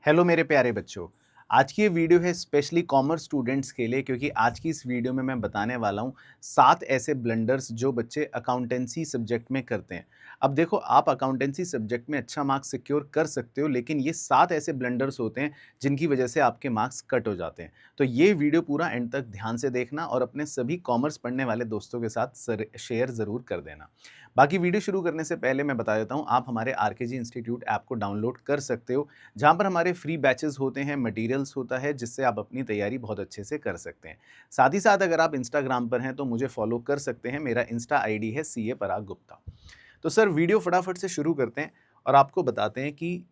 Hello मेरे प्यारे बच्चों। आज की ये वीडियो है स्पेशली कॉमर्स स्टूडेंट्स के लिए, क्योंकि आज की इस वीडियो में मैं बताने वाला हूँ 7 ऐसे ब्लंडर्स जो बच्चे अकाउंटेंसी सब्जेक्ट में करते हैं। अब देखो, आप अकाउंटेंसी सब्जेक्ट में अच्छा मार्क्स सिक्योर कर सकते हो, लेकिन ये 7 ऐसे ब्लंडर्स होते हैं जिनकी वजह से आपके मार्क्स कट हो जाते हैं। तो ये वीडियो पूरा एंड तक ध्यान से देखना और अपने सभी कॉमर्स पढ़ने वाले दोस्तों के साथ शेयर ज़रूर कर देना। बाकी वीडियो शुरू करने से पहले मैं बता देता हूँ, आप हमारे आरकेजी इंस्टीट्यूट ऐप को डाउनलोड कर सकते हो, जहाँ पर हमारे फ्री बैचेस होते हैं, मटेरियल्स होता है, जिससे आप अपनी तैयारी बहुत अच्छे से कर सकते हैं। साथ ही साथ अगर आप इंस्टाग्राम पर हैं तो मुझे फॉलो कर सकते हैं, मेरा इंस्टा आईडी है सीए पराग गुप्ता। तो सर, वीडियो फटाफट से शुरू करते हैं और आपको बताते हैं कि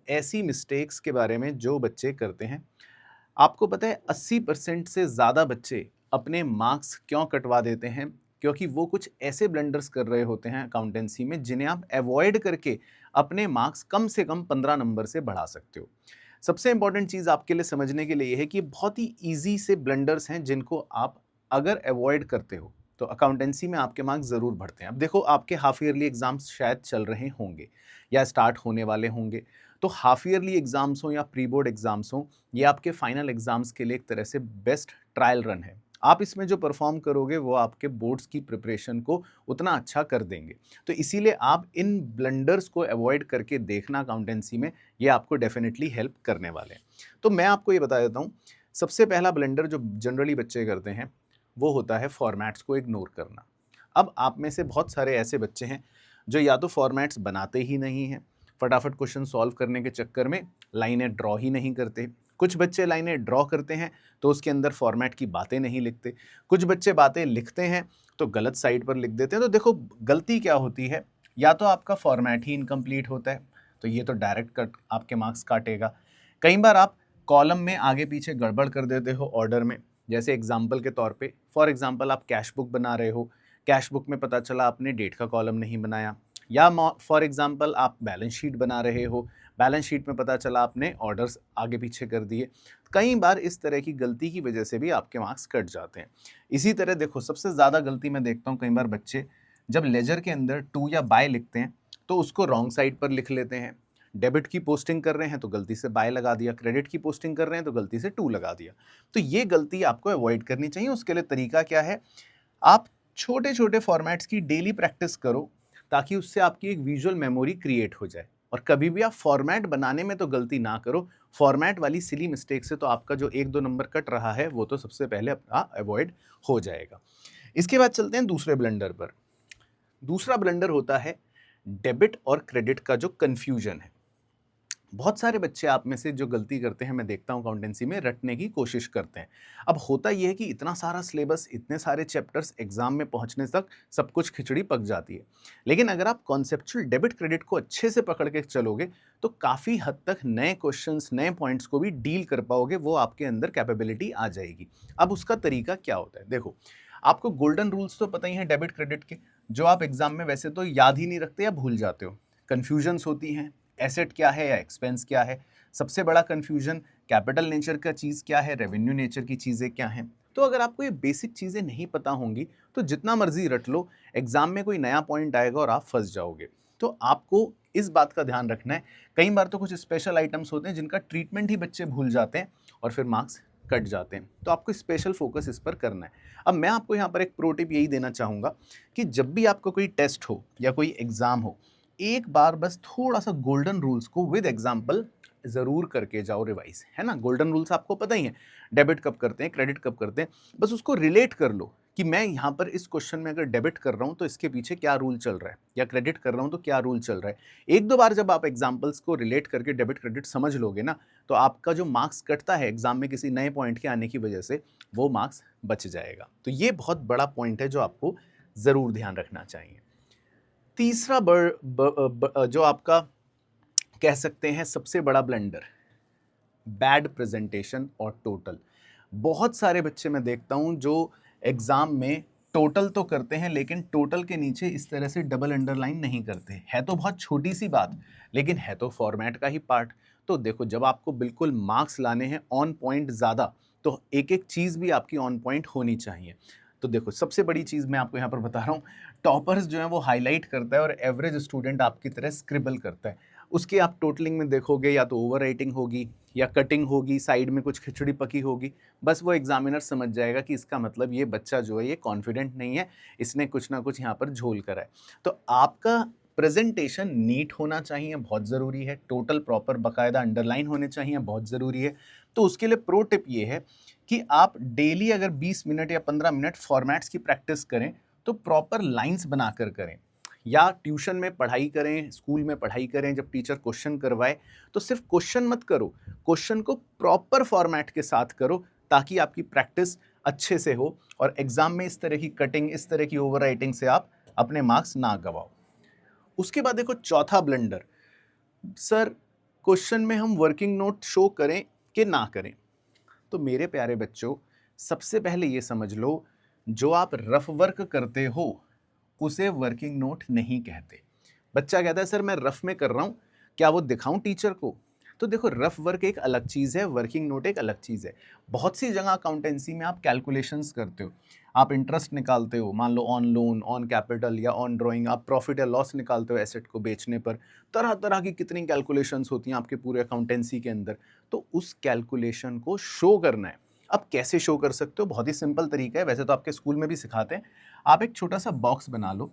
ऐसी मिस्टेक्स के बारे में जो बच्चे करते हैं। आपको पता है 80% से ज़्यादा बच्चे अपने मार्क्स क्यों कटवा देते हैं? क्योंकि वो कुछ ऐसे ब्लंडर्स कर रहे होते हैं अकाउंटेंसी में, जिन्हें आप अवॉइड करके अपने मार्क्स कम से कम 15 नंबर से बढ़ा सकते हो। सबसे इंपॉर्टेंट चीज़ आपके लिए समझने के लिए ये है कि ये बहुत ही ईज़ी से ब्लंडर्स हैं, जिनको आप अगर अवॉइड करते हो, तो अकाउंटेंसी में आपके मार्क्स ज़रूर बढ़ते हैं। अब देखो, आपके हाफ ईयरली एग्ज़ाम्स शायद चल रहे होंगे या स्टार्ट होने वाले होंगे। तो हाफ ईयरली एग्ज़ाम्स हों या प्री बोर्ड एग्ज़ाम्स हों, ये आपके फाइनल एग्जाम्स के लिए एक तरह से बेस्ट ट्रायल रन है। आप इसमें जो परफॉर्म करोगे वो आपके बोर्ड्स की प्रिपरेशन को उतना अच्छा कर देंगे। तो इसीलिए आप इन ब्लंडर्स को अवॉइड करके देखना अकाउंटेंसी में, ये आपको डेफिनेटली हेल्प करने वाले हैं। तो मैं आपको ये बता देता हूँ, सबसे पहला ब्लंडर जो जनरली बच्चे करते हैं वो होता है फॉर्मेट्स को इग्नोर करना। अब आप में से बहुत सारे ऐसे बच्चे हैं जो या तो फॉर्मेट्स बनाते ही नहीं हैं, फटाफट क्वेश्चन सॉल्व करने के चक्कर में लाइनें ड्रॉ ही नहीं करते। कुछ बच्चे लाइनें ड्रॉ करते हैं तो उसके अंदर फॉर्मेट की बातें नहीं लिखते। कुछ बच्चे बातें लिखते हैं तो गलत साइड पर लिख देते हैं। तो देखो, गलती क्या होती है, या तो आपका फॉर्मेट ही इनकम्प्लीट होता है, तो ये तो डायरेक्ट कट आपके मार्क्स काटेगा। कई बार आप कॉलम में आगे पीछे गड़बड़ कर देते हो ऑर्डर में। जैसे एग्जाम्पल के तौर पे, फॉर एग्जाम्पल आप कैश बुक बना रहे हो, कैश बुक में पता चला आपने डेट का कॉलम नहीं बनाया। या फॉर एग्जाम्पल आप बैलेंस शीट बना रहे हो, बैलेंस शीट में पता चला आपने ऑर्डर्स आगे पीछे कर दिए। कई बार इस तरह की गलती की वजह से भी आपके मार्क्स कट जाते हैं। इसी तरह देखो, सबसे ज़्यादा गलती मैं देखता हूँ कई बार बच्चे जब लेजर के अंदर टू या बाय लिखते हैं तो उसको रॉन्ग साइड पर लिख लेते हैं। डेबिट की पोस्टिंग कर रहे हैं तो गलती से बाय लगा दिया, क्रेडिट की पोस्टिंग कर रहे हैं तो गलती से टू लगा दिया। तो ये गलती आपको अवॉइड करनी चाहिए। उसके लिए तरीका क्या है, आप छोटे छोटे फॉर्मेट्स की डेली प्रैक्टिस करो, ताकि उससे आपकी एक विजुअल मेमोरी क्रिएट हो जाए। और कभी भी आप फॉर्मेट बनाने में तो गलती ना करो। फॉर्मेट वाली सिली मिस्टेक से तो आपका जो 1-2 नंबर कट रहा है वो तो सबसे पहले अपना अवॉइड हो जाएगा। इसके बाद चलते हैं दूसरे ब्लंडर पर। दूसरा ब्लंडर होता है डेबिट और क्रेडिट का जो कन्फ्यूजन है। बहुत सारे बच्चे आप में से जो गलती करते हैं, मैं देखता हूँ अकाउंटेंसी में, रटने की कोशिश करते हैं। अब होता ये है कि इतना सारा सिलेबस, इतने सारे चैप्टर्स, एग्जाम में पहुंचने तक सब कुछ खिचड़ी पक जाती है। लेकिन अगर आप कॉन्सेप्चुअल डेबिट क्रेडिट को अच्छे से पकड़ के चलोगे तो काफ़ी हद तक नए क्वेश्चंस, नए पॉइंट्स को भी डील कर पाओगे, वो आपके अंदर कैपेबिलिटी आ जाएगी। अब उसका तरीका क्या होता है, देखो, आपको गोल्डन रूल्स तो पता ही हैं डेबिट क्रेडिट के, जो आप एग्जाम में वैसे तो याद ही नहीं रखते या भूल जाते हो। कन्फ्यूजन्स होती हैं, एसेट क्या है या एक्सपेंस क्या है। सबसे बड़ा कन्फ्यूजन कैपिटल नेचर का चीज़ क्या है, रेवेन्यू नेचर की चीज़ें क्या हैं। तो अगर आपको ये बेसिक चीज़ें नहीं पता होंगी तो जितना मर्जी रट लो, एग्जाम में कोई नया पॉइंट आएगा और आप फंस जाओगे। तो आपको इस बात का ध्यान रखना है। कई बार तो कुछ स्पेशल आइटम्स होते हैं जिनका ट्रीटमेंट ही बच्चे भूल जाते हैं और फिर मार्क्स कट जाते हैं। तो आपको स्पेशल फोकस इस पर करना है। अब मैं आपको यहाँ पर एक प्रो टिप यही देना चाहूँगा कि जब भी आपको कोई टेस्ट हो या कोई एग्ज़ाम हो, एक बार बस थोड़ा सा गोल्डन रूल्स को विद एग्जांपल ज़रूर करके जाओ रिवाइज, है ना। गोल्डन रूल्स आपको पता ही है, डेबिट कब करते हैं, क्रेडिट कब करते हैं। बस उसको रिलेट कर लो कि मैं यहाँ पर इस क्वेश्चन में अगर डेबिट कर रहा हूँ तो इसके पीछे क्या रूल चल रहा है, या क्रेडिट कर रहा हूँ तो क्या रूल चल रहा है। एक दो बार जब आप एग्जाम्पल्स को रिलेट करके डेबिट क्रेडिट समझ लोगे ना, तो आपका जो मार्क्स कटता है एग्जाम में किसी नए पॉइंट के आने की वजह से, वो मार्क्स बच जाएगा। तो ये बहुत बड़ा पॉइंट है जो आपको ज़रूर ध्यान रखना चाहिए। तीसरा जो आपका कह सकते हैं सबसे बड़ा ब्लंडर, बैड प्रेजेंटेशन और टोटल। बहुत सारे बच्चे मैं देखता हूं जो एग्जाम में टोटल तो करते हैं, लेकिन टोटल के नीचे इस तरह से डबल अंडरलाइन नहीं करते। है तो बहुत छोटी सी बात, लेकिन है तो फॉर्मेट का ही पार्ट। तो देखो, जब आपको बिल्कुल मार्क्स लाने हैं ऑन पॉइंट ज़्यादा, तो एक एक चीज़ भी आपकी ऑन पॉइंट होनी चाहिए। तो देखो, सबसे बड़ी चीज़ मैं आपको यहाँ पर बता रहा हूँ, टॉपर्स जो है वो हाईलाइट करता है और एवरेज स्टूडेंट आपकी तरह स्क्रिबल करता है। उसके आप टोटलिंग में देखोगे या तो ओवर राइटिंग होगी या कटिंग होगी, साइड में कुछ खिचड़ी पकी होगी। बस वो एग्जामिनर समझ जाएगा कि इसका मतलब ये बच्चा जो है ये कॉन्फिडेंट नहीं है, इसने कुछ ना कुछ यहाँ पर झोल करा है। तो आपका प्रेजेंटेशन नीट होना चाहिए, बहुत ज़रूरी है। टोटल प्रॉपर बाकायदा अंडरलाइन होने चाहिए, बहुत ज़रूरी है। तो उसके लिए प्रो टिप ये है कि आप डेली अगर 20 मिनट या 15 मिनट फॉर्मेट्स की प्रैक्टिस करें तो प्रॉपर लाइंस बनाकर करें, या ट्यूशन में पढ़ाई करें, स्कूल में पढ़ाई करें, जब टीचर क्वेश्चन करवाए तो सिर्फ क्वेश्चन मत करो, क्वेश्चन को प्रॉपर फॉर्मेट के साथ करो ताकि आपकी प्रैक्टिस अच्छे से हो और एग्जाम में इस तरह की कटिंग, इस तरह की ओवर राइटिंग से आप अपने मार्क्स ना गवाओ। उसके बाद देखो चौथा ब्लंडर, सर क्वेश्चन में हम वर्किंग नोट शो करें कि ना करें। तो मेरे प्यारे बच्चों, सबसे पहले ये समझ लो, जो आप रफ वर्क करते हो उसे वर्किंग नोट नहीं कहते। बच्चा कहता है सर मैं रफ में कर रहा हूँ, क्या वो दिखाऊं टीचर को? तो देखो, रफ वर्क एक अलग चीज़ है, वर्किंग नोट एक अलग चीज़ है। बहुत सी जगह अकाउंटेंसी में आप कैलकुलेशंस करते हो, आप इंटरेस्ट निकालते हो, मान लो ऑन लोन, ऑन कैपिटल या ऑन ड्राइंग, आप प्रॉफिट या लॉस निकालते हो एसेट को बेचने पर। तरह तरह की कितनी कैलकुलेशंस होती हैं आपके पूरे अकाउंटेंसी के अंदर। तो उस कैलकुलेशन को शो करना है। अब कैसे शो कर सकते हो? बहुत ही सिंपल तरीका है, वैसे तो आपके स्कूल में भी सिखाते हैं। आप एक छोटा सा बॉक्स बना लो,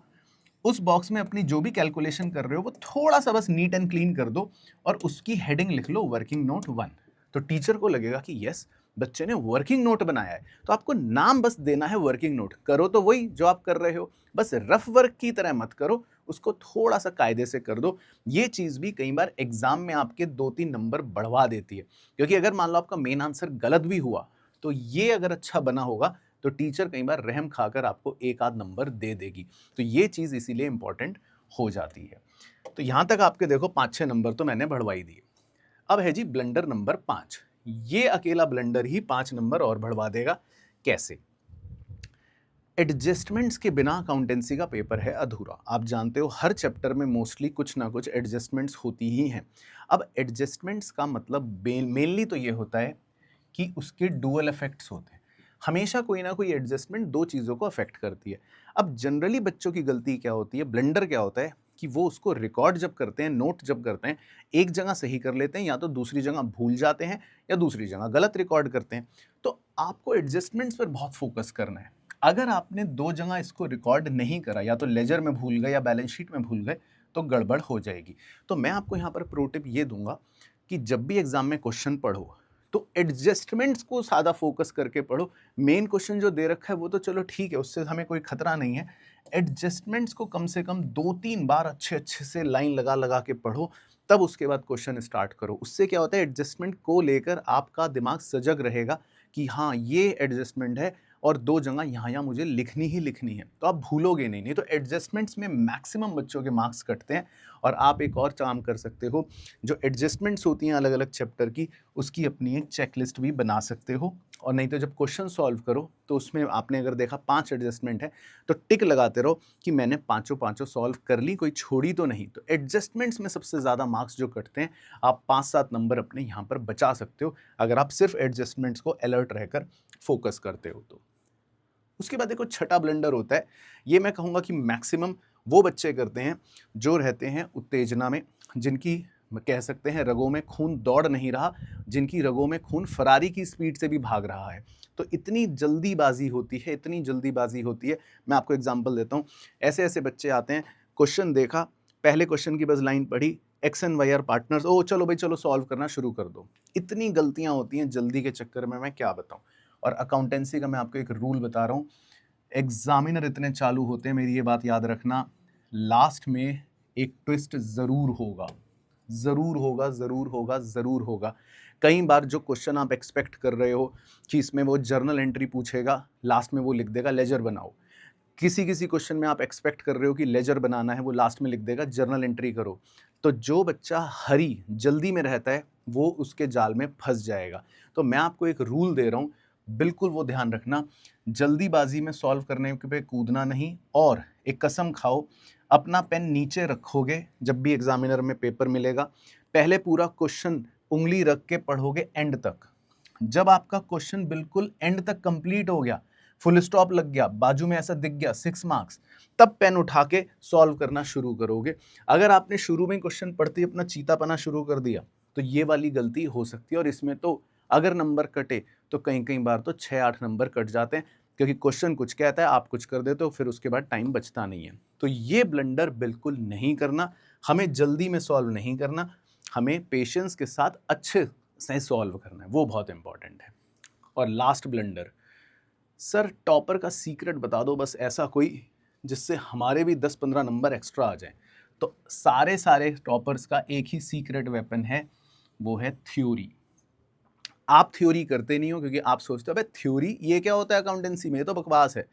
उस बॉक्स में अपनी जो भी कैलकुलेशन कर रहे हो वो थोड़ा सा बस नीट एंड क्लीन कर दो और उसकी हेडिंग लिख लो वर्किंग नोट 1। तो टीचर को लगेगा कि यस, बच्चे ने वर्किंग नोट बनाया है। तो आपको नाम बस देना है वर्किंग नोट, करो तो वही जो आप कर रहे हो, बस रफ वर्क की तरह मत करो, उसको थोड़ा सा कायदे से कर दो। ये चीज़ भी कई बार एग्जाम में आपके 2-3 नंबर बढ़वा देती है, क्योंकि अगर मान लो आपका मेन आंसर गलत भी हुआ तो ये अगर अच्छा बना होगा तो टीचर कई बार रहम खाकर आपको एक आध नंबर दे देगी। तो ये चीज़ इसीलिए इंपॉर्टेंट हो जाती है। तो यहाँ तक आपके देखो 5-6 नंबर तो मैंने बढ़वाई दिए। अब है जी ब्लंडर नंबर 5। ये अकेला ब्लंडर ही 5 नंबर और बढ़वा देगा। कैसे? एडजस्टमेंट्स के बिना अकाउंटेंसी का पेपर है अधूरा। आप जानते हो हर चैप्टर में मोस्टली कुछ ना कुछ एडजस्टमेंट्स होती ही हैं। अब एडजस्टमेंट्स का मतलब मेनली तो ये होता है कि उसके डुअल इफेक्ट्स होते हैं। हमेशा कोई ना कोई एडजस्टमेंट दो चीज़ों को अफेक्ट करती है। अब जनरली बच्चों की गलती क्या होती है, ब्लंडर क्या होता है कि वो उसको रिकॉर्ड जब करते हैं, नोट जब करते हैं, एक जगह सही कर लेते हैं या तो दूसरी जगह भूल जाते हैं या दूसरी जगह गलत रिकॉर्ड करते हैं। तो आपको एडजस्टमेंट्स पर बहुत फोकस करना है। अगर आपने दो जगह इसको रिकॉर्ड नहीं करा, या तो लेजर में भूल गए या बैलेंस शीट में भूल गए, तो गड़बड़ हो जाएगी। तो मैं आपको यहाँ पर प्रो टिप ये दूंगा कि जब भी एग्जाम में क्वेश्चन पढ़ो तो एडजस्टमेंट्स को ज़्यादा फोकस करके पढ़ो। मेन क्वेश्चन जो दे रखा है वो तो चलो ठीक है, उससे हमें कोई खतरा नहीं है। एडजस्टमेंट्स को कम से कम 2-3 बार अच्छे अच्छे से लाइन लगा लगा के पढ़ो, तब उसके बाद क्वेश्चन स्टार्ट करो। उससे क्या होता है, एडजस्टमेंट को लेकर आपका दिमाग सजग रहेगा कि हाँ ये एडजस्टमेंट है और दो जगह यहाँ मुझे लिखनी ही लिखनी है, तो आप भूलोगे नहीं। तो एडजस्टमेंट्स में मैक्सिमम बच्चों के मार्क्स कटते हैं। और आप एक और काम कर सकते हो, जो एडजस्टमेंट्स होती हैं अलग अलग चैप्टर की, उसकी अपनी एक चेकलिस्ट भी बना सकते हो। और नहीं तो जब क्वेश्चन सॉल्व करो तो उसमें आपने अगर देखा 5 एडजस्टमेंट है तो टिक लगाते रहो कि मैंने पाँचों सॉल्व कर ली, कोई छोड़ी तो नहीं। तो एडजस्टमेंट्स में सबसे ज़्यादा मार्क्स जो कटते हैं, आप 5-7 नंबर अपने यहाँ पर बचा सकते हो अगर आप सिर्फ एडजस्टमेंट्स को अलर्ट रहकर फोकस करते हो तो। उसके बाद देखो छठा ब्लंडर होता है, ये मैं कहूँगा कि मैक्सिमम वो बच्चे करते हैं जो रहते हैं उत्तेजना में, जिनकी कह सकते हैं रगों में खून दौड़ नहीं रहा, जिनकी रगों में खून फरारी की स्पीड से भी भाग रहा है। तो इतनी जल्दीबाजी होती है, इतनी जल्दीबाजी होती है। मैं आपको एग्जांपल देता हूँ। ऐसे ऐसे बच्चे आते हैं, क्वेश्चन देखा, पहले क्वेश्चन की बस लाइन पढ़ी, x and y are partners, ओ चलो भाई चलो सॉल्व करना शुरू कर दो। इतनी गलतियाँ होती हैं जल्दी के चक्कर में, मैं क्या बताऊँ। और अकाउंटेंसी का मैं आपको एक रूल बता रहा हूँ, एग्जामिनर इतने चालू होते हैं, मेरी ये बात याद रखना, लास्ट में एक ट्विस्ट ज़रूर होगा, ज़रूर होगा, ज़रूर होगा, ज़रूर होगा। कई बार जो क्वेश्चन आप एक्सपेक्ट कर रहे हो कि इसमें वो जर्नल एंट्री पूछेगा, लास्ट में वो लिख देगा लेजर बनाओ। किसी किसी क्वेश्चन में आप एक्सपेक्ट कर रहे हो कि लेजर बनाना है, वो लास्ट में लिख देगा जर्नल एंट्री करो। तो जो बच्चा हरी जल्दी में रहता है वो उसके जाल में फंस जाएगा। तो मैं आपको एक रूल दे रहा हूँ, बिल्कुल वो ध्यान रखना, जल्दीबाजी में सॉल्व करने पे कूदना नहीं। और एक कसम खाओ, अपना पेन नीचे रखोगे जब भी एग्जामिनर में पेपर मिलेगा, पहले पूरा क्वेश्चन उंगली रख के पढ़ोगे एंड तक। जब आपका क्वेश्चन बिल्कुल एंड तक कंप्लीट हो गया, फुल स्टॉप लग गया, बाजू में ऐसा दिख गया 6 मार्क्स, तब पेन उठा के सॉल्व करना शुरू करोगे। अगर आपने शुरू में क्वेश्चन पढ़ते ही अपना चीतापना शुरू कर दिया तो ये वाली गलती हो सकती है, और इसमें तो अगर नंबर कटे तो कई कई बार तो 6-8 नंबर कट जाते हैं, क्योंकि क्वेश्चन कुछ कहता है, आप कुछ कर देते हो, फिर उसके बाद टाइम बचता नहीं है। तो ये ब्लंडर बिल्कुल नहीं करना, हमें जल्दी में सॉल्व नहीं करना, हमें पेशेंस के साथ अच्छे से सॉल्व करना है, वो बहुत इंपॉर्टेंट है। और लास्ट ब्लंडर, सर टॉपर का सीक्रेट बता दो बस ऐसा कोई जिससे हमारे भी 10-15 नंबर एक्स्ट्रा आ जाएं। तो सारे टॉपर्स का एक ही सीक्रेट वेपन है, वो है थ्योरी। आप थ्योरी करते नहीं हो क्योंकि आप सोचते हो अबे थ्योरी ये क्या होता है अकाउंटेंसी में, ये तो बकवास है।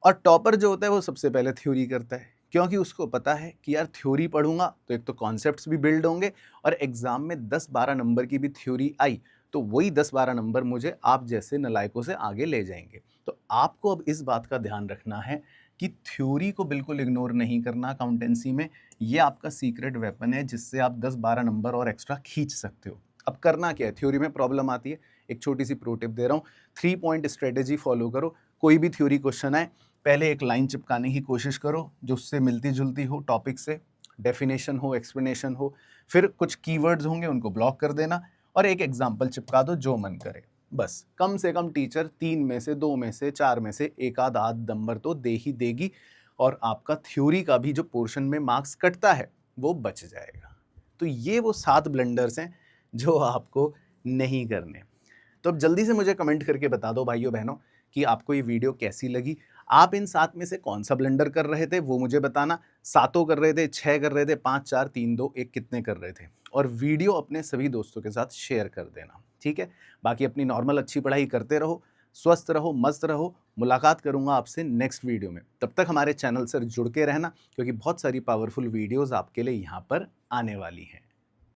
और टॉपर जो होता है वो सबसे पहले थ्योरी करता है, क्योंकि उसको पता है कि यार थ्योरी पढ़ूंगा तो एक तो कॉन्सेप्ट्स भी बिल्ड होंगे, और एग्जाम में 10-12 नंबर की भी थ्योरी आई तो वही 10-12 नंबर मुझे आप जैसे नलायकों से आगे ले जाएंगे। तो आपको अब इस बात का ध्यान रखना है कि थ्योरी को बिल्कुल इग्नोर नहीं करना अकाउंटेंसी में। ये आपका सीक्रेट वेपन है जिससे आप 10-12 नंबर और एक्स्ट्रा खींच सकते हो। अब करना क्या है, थ्योरी में प्रॉब्लम आती है, एक छोटी सी प्रो टिप दे रहा हूँ, 3 पॉइंट स्ट्रेटेजी फॉलो करो। कोई भी थ्योरी क्वेश्चन आए, पहले एक लाइन चिपकाने की कोशिश करो जो उससे मिलती जुलती हो टॉपिक से, डेफिनेशन हो, एक्सप्लेनेशन हो, फिर कुछ कीवर्ड्स होंगे उनको ब्लॉक कर देना, और एक एग्जाम्पल चिपका दो जो मन करे। बस कम से कम टीचर 3 में से 2 में से 4 में से एक आध नंबर तो दे ही देगी, और आपका थ्योरी का भी जो पोर्शन में मार्क्स कटता है वो बच जाएगा। तो ये वो 7 ब्लंडर्स हैं जो आपको नहीं करने। तो अब जल्दी से मुझे कमेंट करके बता दो भाइयों बहनों कि आपको ये वीडियो कैसी लगी। आप इन 7 में से कौन सा ब्लंडर कर रहे थे वो मुझे बताना। 7 कर रहे थे, 6 कर रहे थे, 5, 4, 3, 2, 1 कितने कर रहे थे, और वीडियो अपने सभी दोस्तों के साथ शेयर कर देना, ठीक है। बाकी अपनी नॉर्मल अच्छी पढ़ाई करते रहो, स्वस्थ रहो, मस्त रहो। मुलाकात करूंगा आपसे नेक्स्ट वीडियो में। तब तक हमारे चैनल से जुड़ के रहना, क्योंकि बहुत सारी पावरफुल वीडियोस आपके लिए यहाँ पर आने वाली हैं।